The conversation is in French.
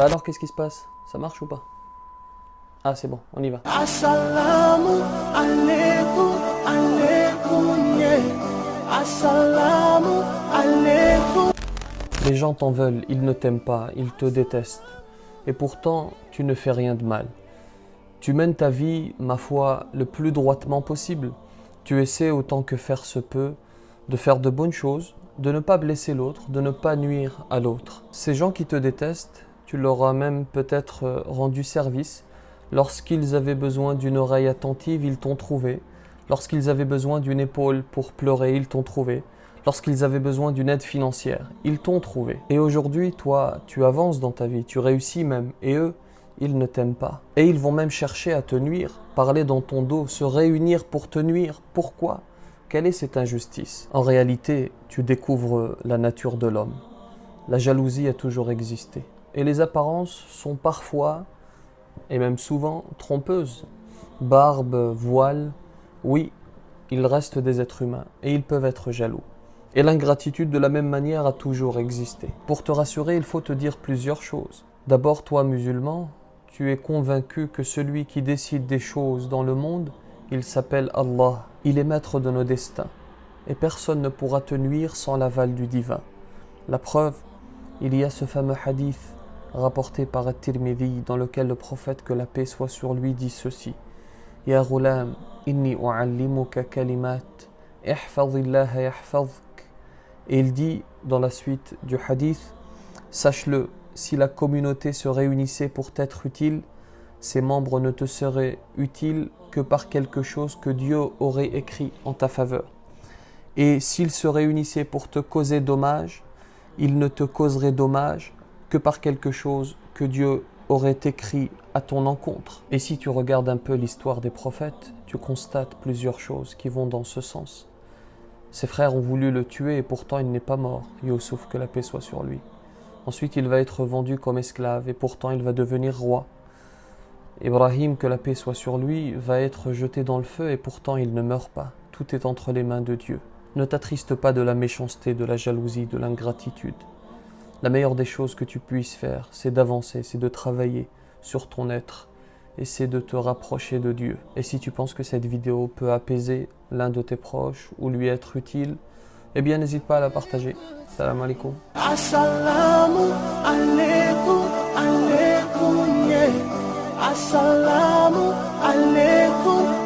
Bah alors, qu'est-ce qui se passe? Ça marche ou pas? Ah, c'est bon, on y va. Assalamu alaikum, alaikum, yeah. Assalamu alaikum. Les gens t'en veulent, ils ne t'aiment pas, ils te détestent. Et pourtant, tu ne fais rien de mal. Tu mènes ta vie, ma foi, le plus droitement possible. Tu essaies autant que faire se peut de faire de bonnes choses, de ne pas blesser l'autre, de ne pas nuire à l'autre. Ces gens qui te détestent, tu leur as même peut-être rendu service. Lorsqu'ils avaient besoin d'une oreille attentive, ils t'ont trouvé. Lorsqu'ils avaient besoin d'une épaule pour pleurer, ils t'ont trouvé. Lorsqu'ils avaient besoin d'une aide financière, ils t'ont trouvé. Et aujourd'hui, toi, tu avances dans ta vie, tu réussis même. Et eux, ils ne t'aiment pas. Et ils vont même chercher à te nuire, parler dans ton dos, se réunir pour te nuire. Pourquoi? Quelle est cette injustice? En réalité, tu découvres la nature de l'homme. La jalousie a toujours existé. Et les apparences sont parfois, et même souvent, trompeuses. Barbe, voile, oui, ils restent des êtres humains et ils peuvent être jaloux. Et l'ingratitude de la même manière a toujours existé. Pour te rassurer, il faut te dire plusieurs choses. D'abord, toi musulman, tu es convaincu que celui qui décide des choses dans le monde, il s'appelle Allah. Il est maître de nos destins. Et personne ne pourra te nuire sans l'aval du divin. La preuve, il y a ce fameux hadith rapporté par At-Tirmidhi dans lequel le prophète, que la paix soit sur lui, dit ceci. Ya ghulam, inni u'allimuka kalimat, ihfazillaha yahfazk. Et il dit dans la suite du hadith, sache-le, si la communauté se réunissait pour t'être utile, ses membres ne te seraient utiles que par quelque chose que Dieu aurait écrit en ta faveur. Et s'ils se réunissaient pour te causer dommage, ils ne te causeraient dommage que par quelque chose que Dieu aurait écrit à ton encontre. Et si tu regardes un peu l'histoire des prophètes, tu constates plusieurs choses qui vont dans ce sens. Ses frères ont voulu le tuer et pourtant il n'est pas mort, Youssouf, que la paix soit sur lui. Ensuite il va être vendu comme esclave et pourtant il va devenir roi. Ibrahim, que la paix soit sur lui, va être jeté dans le feu et pourtant il ne meurt pas. Tout est entre les mains de Dieu. Ne t'attriste pas de la méchanceté, de la jalousie, de l'ingratitude. La meilleure des choses que tu puisses faire, c'est d'avancer, c'est de travailler sur ton être et c'est de te rapprocher de Dieu. Et si tu penses que cette vidéo peut apaiser l'un de tes proches ou lui être utile, eh bien n'hésite pas à la partager. Salam alaikum. Assalamu alaikum, alaikum, yeah. Assalamu alaikum.